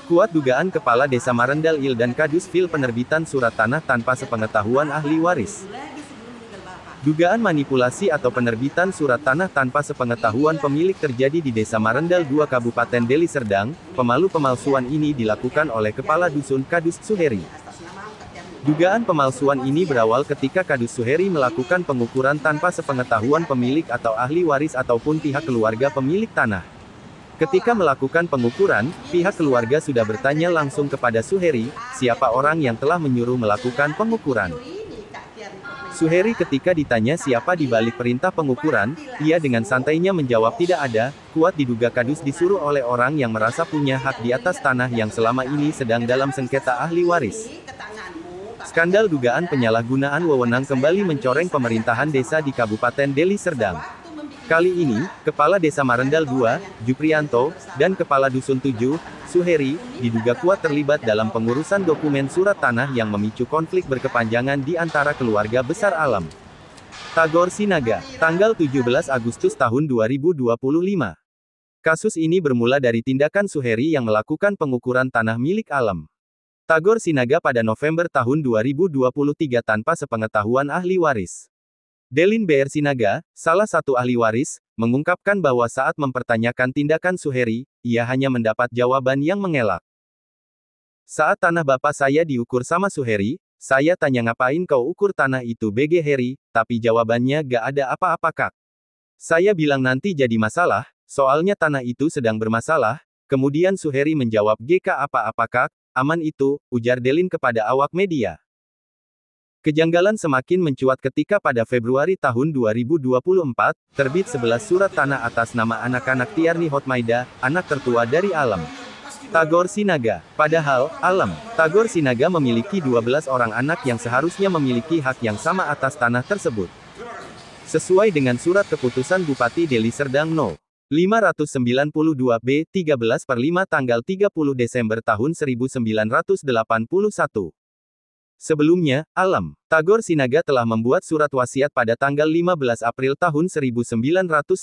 Kuat dugaan Kepala Desa Marendal Il dan Kadus Fil penerbitan surat tanah tanpa sepengetahuan ahli waris. Dugaan manipulasi atau penerbitan surat tanah tanpa sepengetahuan pemilik terjadi di Desa Marendal 2 Kabupaten Deli Serdang. Pemalsuan ini dilakukan oleh Kepala Dusun Kadus Suheri. Dugaan pemalsuan ini berawal ketika Kadus Suheri melakukan pengukuran tanpa sepengetahuan pemilik atau ahli waris ataupun pihak keluarga pemilik tanah. Ketika melakukan pengukuran, pihak keluarga sudah bertanya langsung kepada Suheri, siapa orang yang telah menyuruh melakukan pengukuran. Suheri ketika ditanya siapa di balik perintah pengukuran, ia dengan santainya menjawab tidak ada. Kuat diduga Kadus disuruh oleh orang yang merasa punya hak di atas tanah yang selama ini sedang dalam sengketa ahli waris. Skandal dugaan penyalahgunaan wewenang kembali mencoreng pemerintahan desa di Kabupaten Deli Serdang. Kali ini, Kepala Desa Marendal 2, Juprianto, dan Kepala Dusun 7, Suheri, diduga kuat terlibat dalam pengurusan dokumen surat tanah yang memicu konflik berkepanjangan di antara keluarga besar Alam. Tagor Sinaga, tanggal 17 Agustus tahun 2025. Kasus ini bermula dari tindakan Suheri yang melakukan pengukuran tanah milik Alam. Tagor Sinaga pada November tahun 2023 tanpa sepengetahuan ahli waris. Delin BR Sinaga, salah satu ahli waris, mengungkapkan bahwa saat mempertanyakan tindakan Suheri, ia hanya mendapat jawaban yang mengelak. Saat tanah bapak saya diukur sama Suheri, saya tanya ngapain kau ukur tanah itu BG Heri, tapi jawabannya gak ada apa-apa kak. Saya bilang nanti jadi masalah, soalnya tanah itu sedang bermasalah, kemudian Suheri menjawab GK apa-apa kak, aman itu, ujar Delin kepada awak media. Kejanggalan semakin mencuat ketika pada Februari tahun 2024, terbit 11 surat tanah atas nama anak-anak Tiarni Hotmaida, anak tertua dari Alam. Tagor Sinaga. Padahal, Alam, Tagor Sinaga memiliki 12 orang anak yang seharusnya memiliki hak yang sama atas tanah tersebut. Sesuai dengan surat keputusan Bupati Deli Serdang No. 592-B, 13/5 tanggal 30 Desember tahun 1981. Sebelumnya, Alam, Tagor Sinaga telah membuat surat wasiat pada tanggal 15 April tahun 1994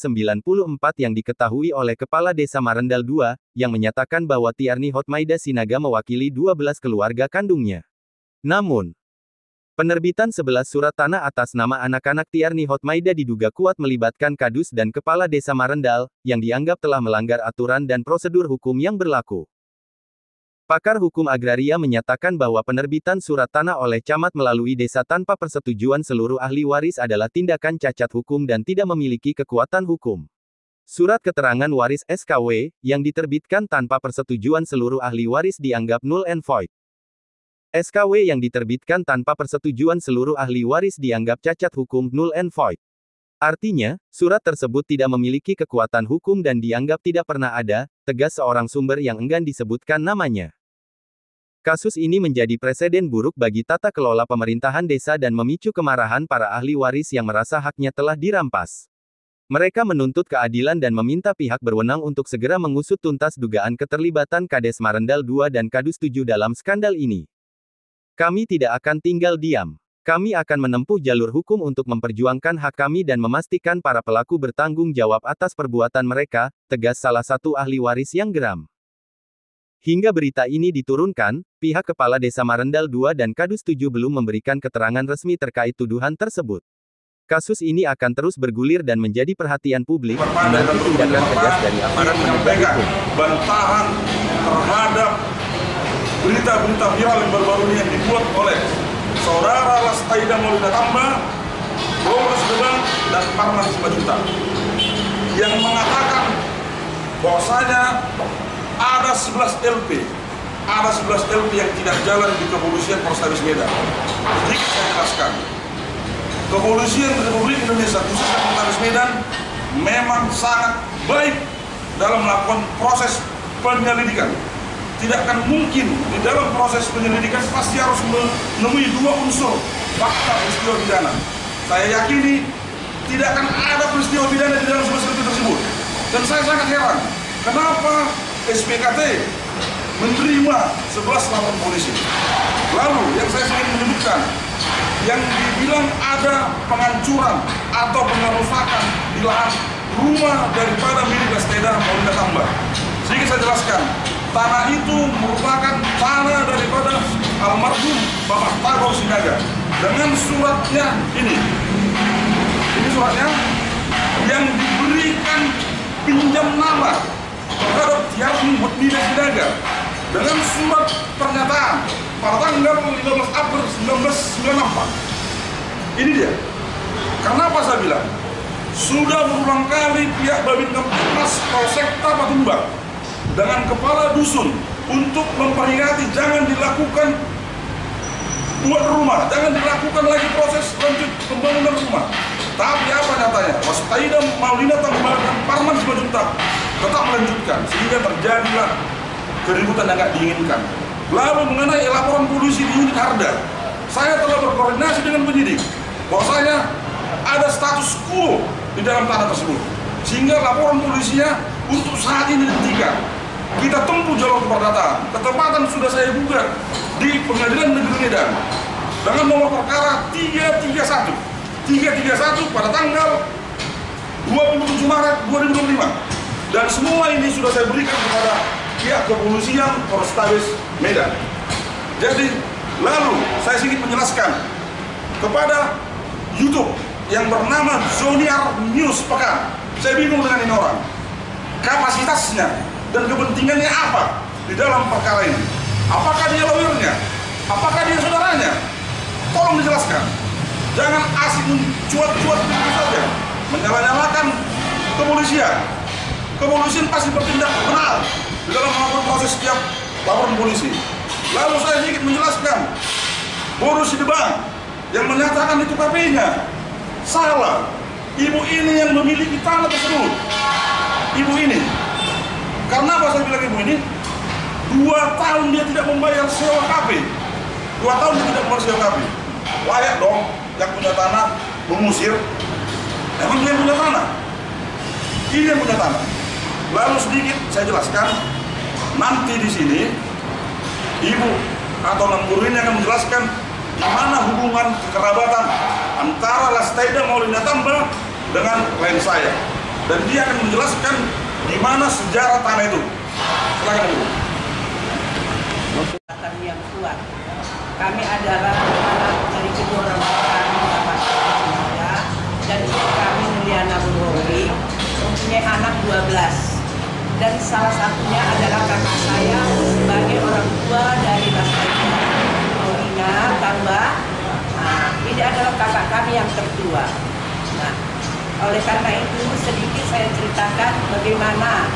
yang diketahui oleh Kepala Desa Marendal 2, yang menyatakan bahwa Tiarni Hotmaida Sinaga mewakili 12 keluarga kandungnya. Namun, penerbitan 11 surat tanah atas nama anak-anak Tiarni Hotmaida diduga kuat melibatkan Kadus dan Kepala Desa Marendal, yang dianggap telah melanggar aturan dan prosedur hukum yang berlaku. Pakar hukum agraria menyatakan bahwa penerbitan surat tanah oleh camat melalui desa tanpa persetujuan seluruh ahli waris adalah tindakan cacat hukum dan tidak memiliki kekuatan hukum. Surat keterangan waris SKW, yang diterbitkan tanpa persetujuan seluruh ahli waris dianggap null and void. SKW yang diterbitkan tanpa persetujuan seluruh ahli waris dianggap cacat hukum null and void. Artinya, surat tersebut tidak memiliki kekuatan hukum dan dianggap tidak pernah ada, tegas seorang sumber yang enggan disebutkan namanya. Kasus ini menjadi preseden buruk bagi tata kelola pemerintahan desa dan memicu kemarahan para ahli waris yang merasa haknya telah dirampas. Mereka menuntut keadilan dan meminta pihak berwenang untuk segera mengusut tuntas dugaan keterlibatan Kades Marendal 2 dan Kadus 7 dalam skandal ini. Kami tidak akan tinggal diam. Kami akan menempuh jalur hukum untuk memperjuangkan hak kami dan memastikan para pelaku bertanggung jawab atas perbuatan mereka, tegas salah satu ahli waris yang geram. Hingga berita ini diturunkan, pihak Kepala Desa Marendal 2 dan Kadus 7 belum memberikan keterangan resmi terkait tuduhan tersebut. Kasus ini akan terus bergulir dan menjadi perhatian publik, menanti tindakan tegas dari aparat penegak hukum. Bantahan terhadap berita-berita viral yang baru-baru ini yang dibuat oleh Saudara Lastaida Maulida Tamba, Boris Gebang, dan Parman Simajuta, yang mengatakan bahwasanya ada 11 LP yang tidak jalan di kepolisian Polrestabes Medan. Sedikit saya jelaskan. Kepolisian Republik Indonesia khususnya Polrestabes Medan memang sangat baik dalam melakukan proses penyelidikan. Tidak akan mungkin di dalam proses penyelidikan pasti harus menemui dua unsur fakta peristiwa pidana. Saya yakini tidak akan ada peristiwa pidana di dalam 11 LP tersebut. Dan saya sangat heran, kenapa SPKT menerima 11 laporan polisi. Lalu yang saya ingin menyebutkan, yang dibilang ada penghancuran atau pengerusakan di lahan rumah daripada milik Lastaida Maulida Tamba. Sedikit saya jelaskan, tanah itu merupakan tanah daripada almarhum Bapak Tagor Sinaga dengan suratnya ini suratnya yang diberikan pinjam nama terhadap Tiarni Hotmina Sinaga dengan surat pernyataan pada tanggal 15 April 1994. Ini dia. Kenapa saya bilang? Sudah berulang kali pihak Babin Kamtipmas Polsekta Patumbak dengan kepala dusun untuk memperingati jangan dilakukan buat rumah, jangan dilakukan lagi proses lanjut pembangunan rumah. Tapi apa nyatanya? Wastaida Maulina Tambah dan Parman Sibajuntak tetap melanjutkan sehingga terjadilah keributan yang tidak diinginkan. Lalu mengenai laporan polisi di unit Harda, saya telah berkoordinasi dengan penyidik bahwasanya ada status quo di dalam tanah tersebut, sehingga laporan polisinya untuk saat ini dihentikan. Kita tempuh jalur keperdataan. Ketepatan sudah saya gugat di Pengadilan Negeri Medan dengan nomor perkara 331 pada tanggal 27 Maret 2025, dan semua ini sudah saya berikan kepada pihak kepolisian Polrestabes Medan. Jadi lalu saya sedikit menjelaskan kepada YouTube yang bernama Zoniar News Pekan. Saya bingung dengan ini orang, kapasitasnya dan kepentingannya apa di dalam perkara ini. Apakah dia lawyernya? Apakah dia saudaranya? Tolong dijelaskan. Jangan asik cuat-cuat begitu saja, menyala-nyalakan kepolisian. Kepolisian pasti bertindak benar di dalam melakukan proses setiap laporan polisi. Lalu saya sedikit menjelaskan, Boru Sidebang yang menyatakan itu KP-nya salah. Ibu ini yang memiliki tanah tersebut. Ibu ini. Karena apa saya bilang ibu ini? 2 tahun dia tidak membayar sewa KP. 2 tahun dia tidak membayar sewa KP. Layak dong yang punya tanah mengusir. Emang dia yang punya tanah? Ini yang punya tanah. Lalu sedikit saya jelaskan, nanti di sini ibu atau Namburu ini akan menjelaskan di mana hubungan kekerabatan antara Lastaida Maulina Tambah dengan klien saya, dan dia akan menjelaskan di mana sejarah tanah itu. Silakan ibu. Yang kuat. Kami adalah anak dari kedua orang tua kami, Bapak Sinaga dan ibu kami Nuliana Burhowi, mempunyai anak 12. Dan salah satunya adalah kakak saya sebagai orang tua dari Lastaida Maulina Tambah. Nah, ini adalah kakak kami yang tertua. Nah, oleh karena itu sedikit saya ceritakan bagaimana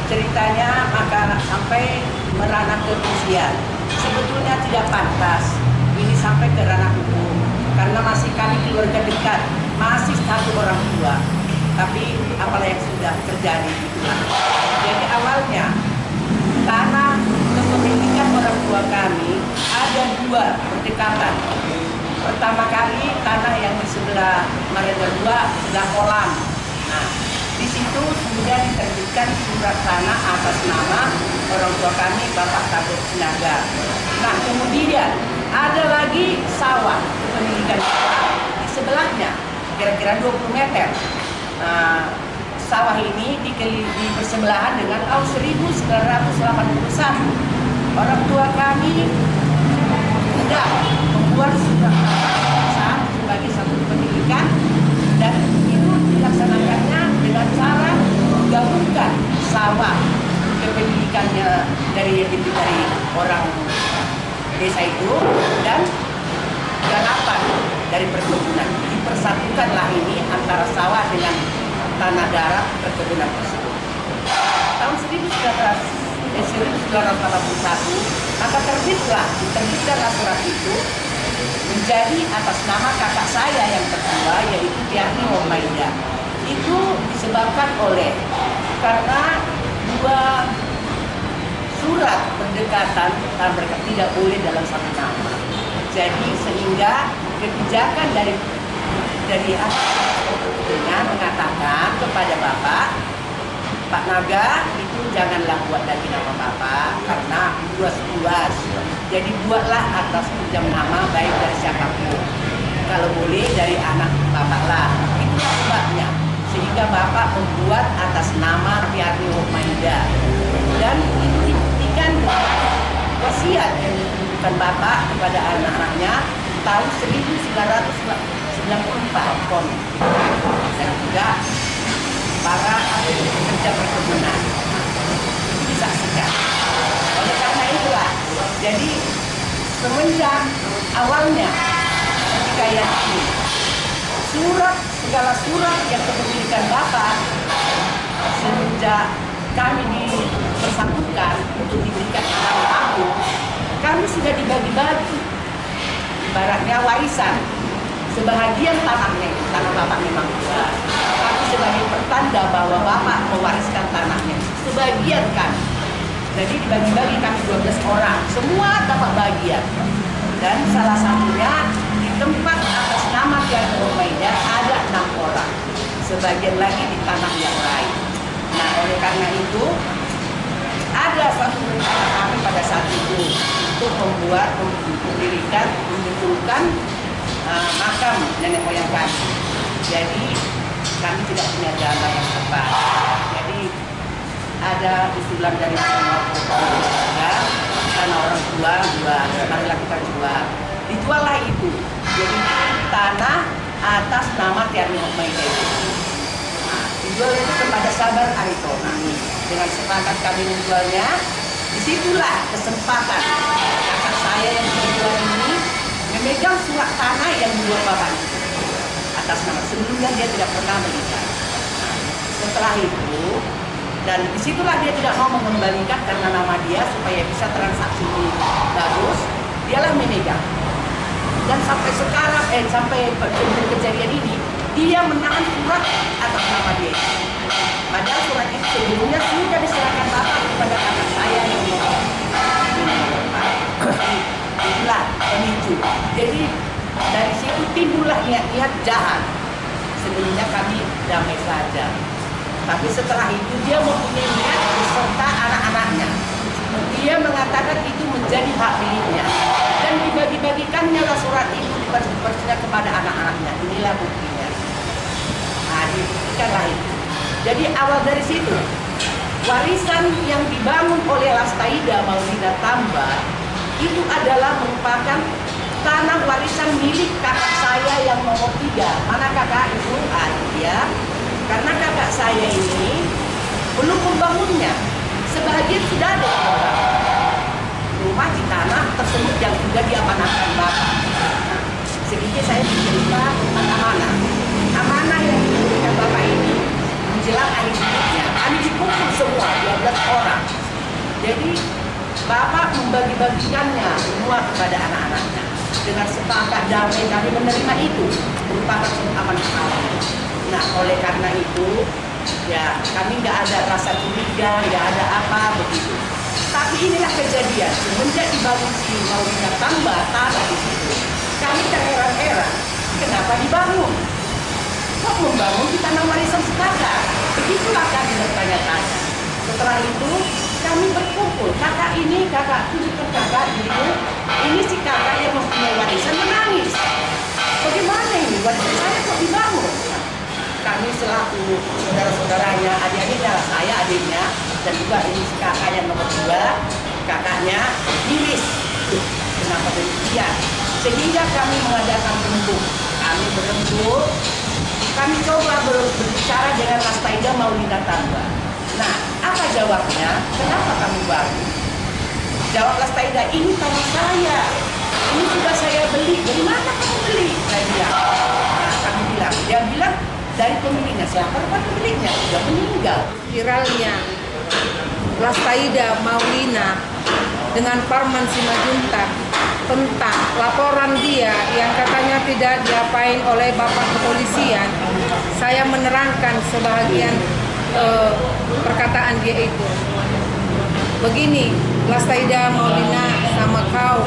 ceritanya maka sampai merana ke kepolisian. Sebetulnya tidak pantas ini sampai ke ranah hukum karena masih kami keluarga dekat, masih satu orang tua. Tapi apalah yang sudah terjadi itulah. Jadi awalnya tanah kepemilikan orang tua kami ada 2 berdekatan. Pertama kali tanah yang di sebelah Marenda 2 sudah kolam. Nah, di situ sudah diterbitkan surat tanah atas nama orang tua kami Bapak Tagor Sinaga. Nah, kemudian ada lagi sawah kepemilikan sawah di sebelahnya kira-kira 20 meter. Nah, sawah ini bersebelahan dengan tahun 1981. Orang tua kami tidak membuat surat tanah sebagai satu kepemilikan, dan itu dilaksanakannya dengan cara menggabungkan sawah kepemilikannya dari orang desa itu dan garapan dari perkebunan. Dipersatukanlah ini antara sawah dengan tanah darat perkebunan tersebut. Tahun 1981 maka terbitlah surat itu menjadi atas nama kakak saya yang tertua, yaitu Tiarni Homaida. Itu disebabkan oleh karena 2 surat berdekatan mereka tidak boleh dalam satu nama. Jadi sehingga kebijakan dari dengan mengatakan kepada Pak Naga itu janganlah buat lagi nama Bapak karena luas. Jadi buatlah atas pinjam nama baik dari siapapun. Kalau boleh dari anak Bapak lah. Itulah sebabnya. Sehingga Bapak membuat atas nama Tiarni Homaida. Dan itu dibuktikan dengan wasiat yang ditentukan Bapak kepada anak-anaknya tahun 1994 kon, dan juga para pekerja perkebunan itu disaksikan. Oleh karena itulah, jadi semenjak awalnya ketika ini segala surat yang kepemilikan Bapak semenjak kami dipersatukan untuk diberikan amanah agung, kami sudah dibagi-bagi, ibaratnya warisan. Sebahagian tanahnya, tanah Bapak memang dua, tapi sebagai pertanda bahwa Bapak mewariskan tanahnya, sebagian kami. Jadi dibagi-bagi kami 12 orang, semua dapat bagian. Dan salah satunya di tempat atas nama Kiai Muhammadiyah ada 6 orang, sebagian lagi di tanah yang lain. Nah, oleh karena itu ada satu rencana kami pada saat itu untuk mendirikan, mengumpulkan makam nenek moyang kami. Jadi kami tidak punya dana yang tepat. Jadi ada usulan dari semua keluarga, karena orang tua jual, marilah kita jual. Dijuallah itu. Jadi tanah atas nama Tiarni Hokmaida itu. Dijual itu kepada Sabar Aritona. Dengan sepakat kami menjualnya, disitulah kesempatan kakak saya yang menjual ini memegang surat tanah yang dijual Bapak itu atas nama. Sebelumnya dia tidak pernah melihat. Setelah itu, dan disitulah dia tidak mau mengembalikan karena nama dia supaya bisa transaksi ini bagus, dialah memegang. Dan sampai sekarang, sampai kejadian ini, dia menahan surat atas nama dia. Padahal surat itu sebelumnya sudah diserahkan Bapak kepada kakak saya yang itulah pemicu. Jadi dari situ timbullah niat-niat jahat. Sebelumnya kami damai saja. Tapi setelah itu dia mempunyai niat beserta anak-anaknya. Dia mengatakan itu menjadi hak miliknya. Dan dibagi-bagikannya lah surat itu dipersilakan kepada anak-anaknya. Inilah buktinya. Nah, dibuktikanlah itu. Jadi awal dari situ, warisan yang dibangun oleh Lastaida Maulida Tamba itu adalah merupakan tanah warisan milik kakak saya yang nomor 3. Mana kakak itu? Ya. Karena kakak saya ini belum membangunnya. Sebagian sudah ada rumah di tanah tersebut yang sudah diamanahkan Bapak. Sedikit saya bercerita tentang amanah. Amanah yang diberikan Bapak ini menjelang akhir hidupnya. Kami dikumpul semua 12 orang. Jadi Bapak membagi-bagikannya semua kepada anak-anaknya. Dengan sepakat damai kami menerima itu merupakan amanah Allah. Nah, oleh karena itu, ya kami nggak ada rasa curiga, nggak ada apa begitu. Tapi inilah kejadian semenjak dibangun si Maulida Tamba tanah di situ. Kami terheran-heran, kenapa dibangun? Kok membangun di tanah warisan sekarang? Begitulah kami bertanya-tanya. Setelah itu kami berkumpul, kakak ini, kakak tunjukkan kakak dirimu. Ini si kakak yang mempunyai warisan menangis. Bagaimana ini warisan saya kok dibangun? Kami selaku saudara-saudaranya, adik-adiknya, saya adiknya, dan juga ini si kakak yang nomor 2, kakaknya iris. Kenapa demikian? Sehingga kami mengadakan rembuk. Kami berembuk, kami coba berbicara dengan Lastaida Maulida Tamba. Nah, apa jawabnya? Kenapa kamu bangun? Jawab Lastaida, ini tanah saya. Ini sudah saya beli. Dari mana kamu beli? Saya bilang. Nah, kami bilang. Dia bilang, dari pemiliknya. Siapa pemiliknya? Sudah meninggal. Viralnya Lastaida Maulina dengan Parman Simajuntak tentang laporan dia yang katanya tidak diapain oleh Bapak Kepolisian. Saya menerangkan sebahagian perkataan dia itu. Begini, Lastaida Maulina sama kau,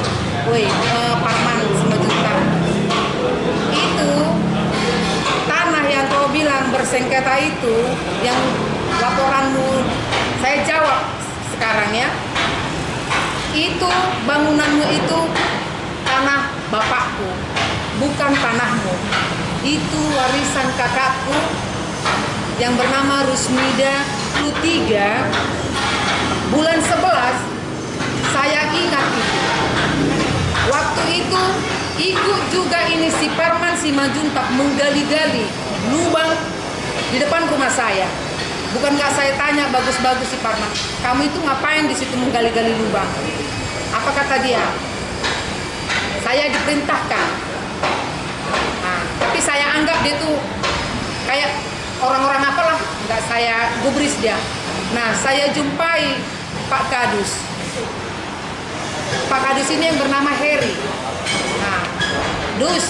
Parman Simajuntak. Itu tanah yang kau bilang bersengketa itu, yang laporanmu, saya jawab sekarang ya, itu bangunanmu itu tanah bapakku, bukan tanahmu. Itu warisan kakakku yang bernama Rusmida Lutiga. Bulan 11 Saya ingat itu. Waktu itu ikut juga ini si Parman Simajuntak menggali-gali lubang di depan rumah saya. Bukan nggak saya tanya, bagus-bagus si Parman, kamu itu ngapain di situ menggali-gali lubang? Apa kata dia? Saya diperintahkan. Nah, tapi saya anggap dia tuh kayak orang-orang apalah, nggak saya gubris dia. Nah, saya jumpai Pak Kadus. Pak Kadus ini yang bernama Heri. Nah, Dus,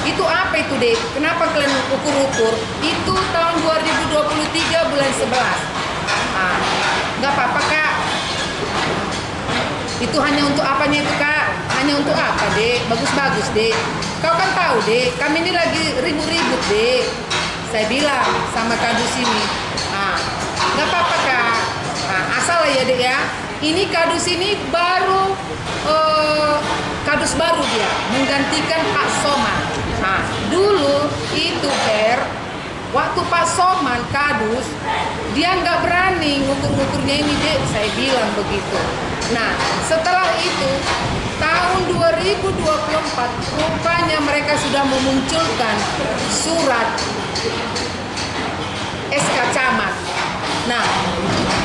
itu apa itu dek? Kenapa kalian ukur-ukur? Itu tahun 2023 bulan 11. Nah, nggak apa-apa kak. Itu hanya untuk apanya itu kak? Hanya untuk apa dek? Bagus-bagus dek. Kau kan tahu dek, kami ini lagi ribut-ribut dek. Saya bilang sama Kadus ini. Nah, nggak apa-apa kak. Nah, asal ya dek ya. Ini Kadus ini baru Kadus baru dia menggantikan Pak Soman. Nah, dulu itu waktu Pak Soman Kadus dia nggak berani ngukur-ngukurnya ini dek, saya bilang begitu. Nah, setelah itu tahun 2024 rupanya mereka sudah memunculkan surat SK Camat. Nah,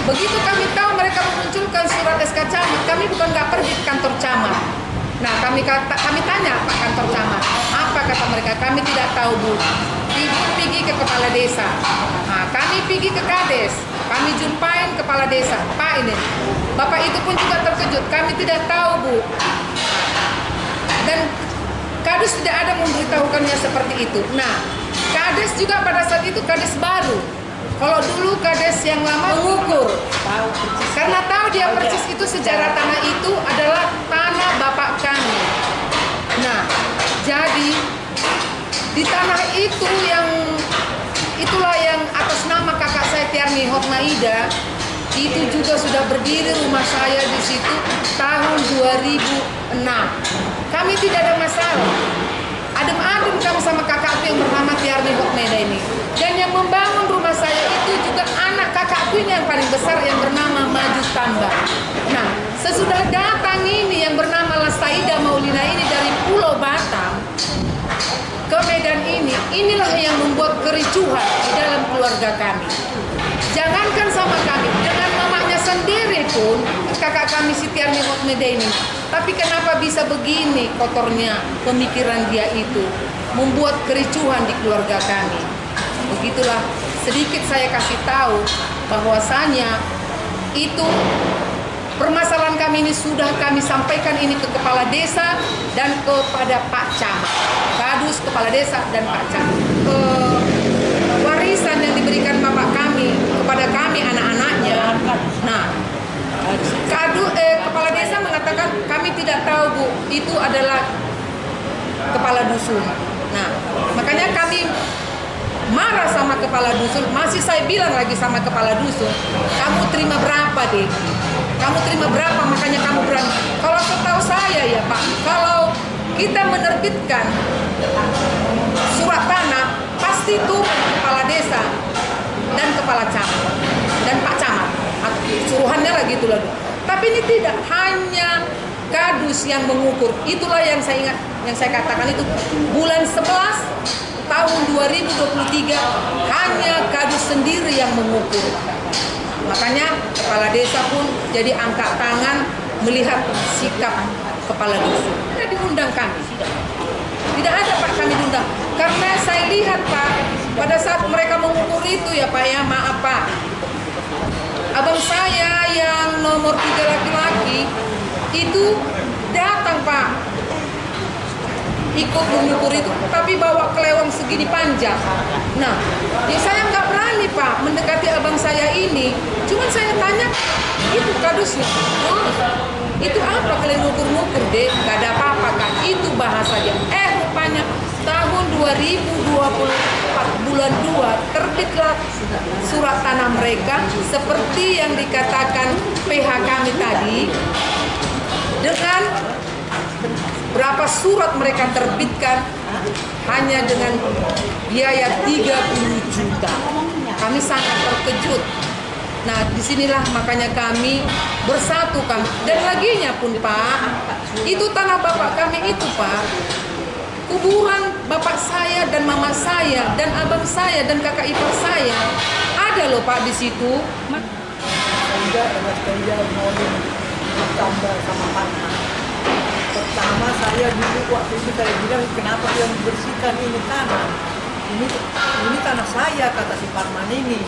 begitu kami tahu mereka memunculkan surat SK Camat, kami bukan nggak pergi ke kantor camat. Nah, kami tanya Pak kantor camat, apa kata mereka? Kami tidak tahu bu. Ibu pergi ke kepala desa. Nah, kami pergi ke Kades, kami jumpain kepala desa. Pak ini, bapak itu pun juga terkejut. Kami tidak tahu bu. Dan Kades tidak ada memberitahukannya seperti itu. Nah, Kades juga pada saat itu Kades baru. Kalau dulu Kades yang lama mengukur, karena tahu dia persis itu sejarah tanah itu adalah tanah bapak kami. Nah, jadi di tanah itu itulah yang atas nama kakak saya Tiarni Hotmaida, itu juga sudah berdiri rumah saya di situ tahun 2006. Kami tidak ada masalah. Adem-adem kami sama kakakku yang bernama Tiarni Hotmaida ini. Dan yang membangun rumah saya itu juga anak kakakku ini yang paling besar yang bernama Maju Tambah. Nah, sesudah datang ini yang bernama Lastaida Maulina ini dari Pulau Batam ke Medan ini, inilah yang membuat kericuhan di dalam keluarga kami. Jangankan sama kami, dengan mamanya sendiri pun, kakak kami si Tiarni Hotmaida ini. Tapi kenapa bisa begini kotornya pemikiran dia itu, membuat kericuhan di keluarga kami. Begitulah sedikit saya kasih tahu bahwasanya itu permasalahan kami ini sudah kami sampaikan ini ke kepala desa dan kepada Pak Camat, Kadus, kepala desa dan Pak Camat. Warisan yang diberikan bapak kami kepada kami anak-anaknya. Nah, kepala desa mengatakan kami tidak tahu bu, itu adalah kepala dusun. Nah, makanya kami marah sama kepala dusun. Masih saya bilang lagi sama kepala dusun, kamu terima berapa deh? Kamu terima berapa? Makanya kamu berani. Kalau setahu saya ya Pak, kalau kita menerbitkan surat tanah, pasti itu kepala desa dan kepala camat dan Pak Camat atau suruhannya lagi itu lagi. Tapi ini tidak, hanya Kadus yang mengukur. Itulah yang saya ingat, yang saya katakan itu bulan 11 tahun 2023 hanya Kadus sendiri yang mengukur. Makanya kepala desa pun jadi angkat tangan melihat sikap kepala desa. Tidak diundang kami. Tidak ada Pak kami diundang. Karena saya lihat Pak, pada saat mereka mengukur itu ya Pak ya, maaf Pak. Abang saya yang nomor 3 laki-laki itu datang Pak, ikut mengukur itu, tapi bawa kelewang segini panjang. Nah, ya saya nggak berani Pak mendekati abang saya ini. Cuman saya tanya, itu kadusnya, oh, itu apa kalian ngukur-ngukur deh? Nggak ada apa-apa kan? Itu bahasanya. Rupanya tahun 2024 bulan 2 terbitlah surat tanah mereka seperti yang dikatakan PH kami tadi, dengan berapa surat mereka terbitkan hanya dengan biaya 30 juta. Kami sangat terkejut. Nah, disinilah makanya kami bersatu Kang. Dan laginya pun Pak, itu tanah bapak kami itu Pak. Kuburan bapak saya dan mama saya dan abang saya dan kakak ipar saya ada loh Pak di situ. Sehingga saya mau ditambah sama Fatma. Pertama saya dulu waktu itu saya bilang kenapa dia membersihkan ini tanah. Ini tanah saya kata si Parman ini.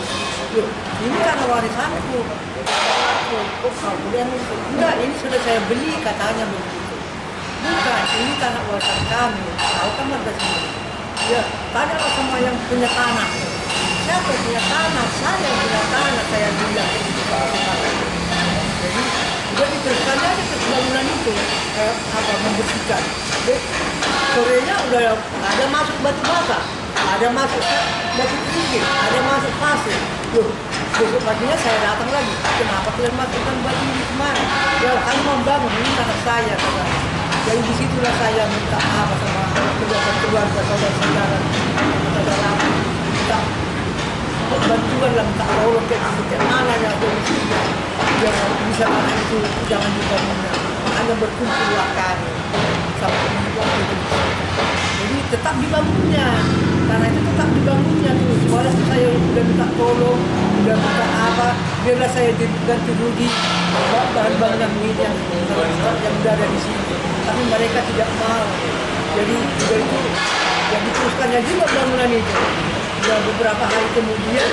Loh, ini tanah warisanku. Oh, kemudian enggak, ini sudah saya beli katanya begitu. Bukan, ini tanah warisan kami. Tahu kan warga sini? Ya, tanyalah semua yang punya tanah. Siapa yang punya tanah? Saya yang punya tanah. Saya bilang itu jadi udah diteruskan aja ke bangunan itu membersihkan. Jadi, sorenya udah ada masuk batu bata, ada masuk batu kerikil, ada masuk pasir. Loh, besok paginya saya datang lagi. Kenapa kalian masukkan batu ini kemana? Ya, kami membangun ini tanah saya katanya. Jadi disitulah saya minta apa sama keluarga saudara-saudara, minta bantuan lah, minta tolong kayak mana ya polisinya yang bisa tanah itu jangan dibangunnya. Makanya berkumpullah kami sampai waktu itu. Jadi tetap dibangunnya, tanah itu tetap dibangunnya tuh. Walaupun saya udah minta tolong, udah minta apa, biarlah saya ganti rugi bahan bangunan ini yang udah ada di sini. Tapi mereka tidak mau. Jadi juga itu yang diteruskannya juga bangunan itu. Sudah beberapa hari kemudian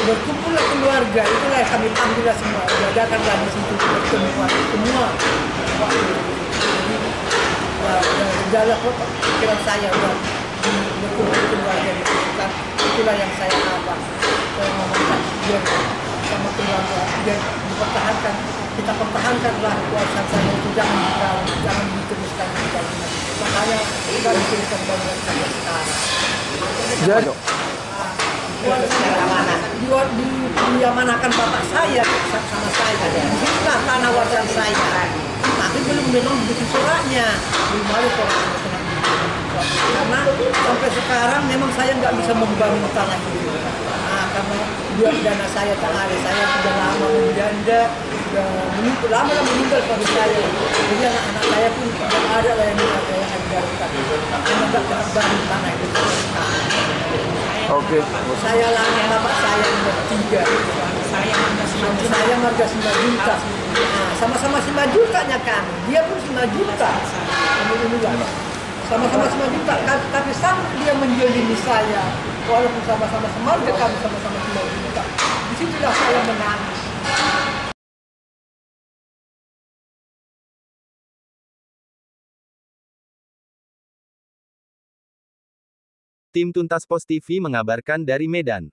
berkumpullah keluarga, itulah yang kami panggillah semua, diadakanlah di situ pertemuan semua. Jadi segala pikiran saya udah berkumpul keluarga itu kan, itulah yang saya apa, saya ngomongkan biar sama keluarga biar dipertahankan, kita pertahankanlah kuasa saya itu jangan diteruskan lagi. Makanya kita diteruskan bangunan sampai sekarang. Jadi diamanakan bapak saya sama saya. Disitulah tanah warisan saya. Tapi memang begitu suratnya. Belum ada suratnya. Karena sampai sekarang memang saya nggak bisa membangun tanah itu. Nah, karena dana saya tak ada. Saya sudah lama menjanda, sudah lama meninggal suami saya. Jadi anak-anak saya pun tidak ada lah yang bisa saya ajarkan. Karena nggak pernah bangun tanah itu. Oke. Saya lama bapak saya nomor 3. Saya marga 5 juta. Nah, sama-sama 5 jutanya kan. Dia pun 5 juta. Sama-sama 5 juta. Tapi sampai dia menjolimi saya. Walaupun sama-sama semarga kami sama-sama 5 juta. Disitulah saya menangis. Tim Tuntas Pos TV mengabarkan dari Medan.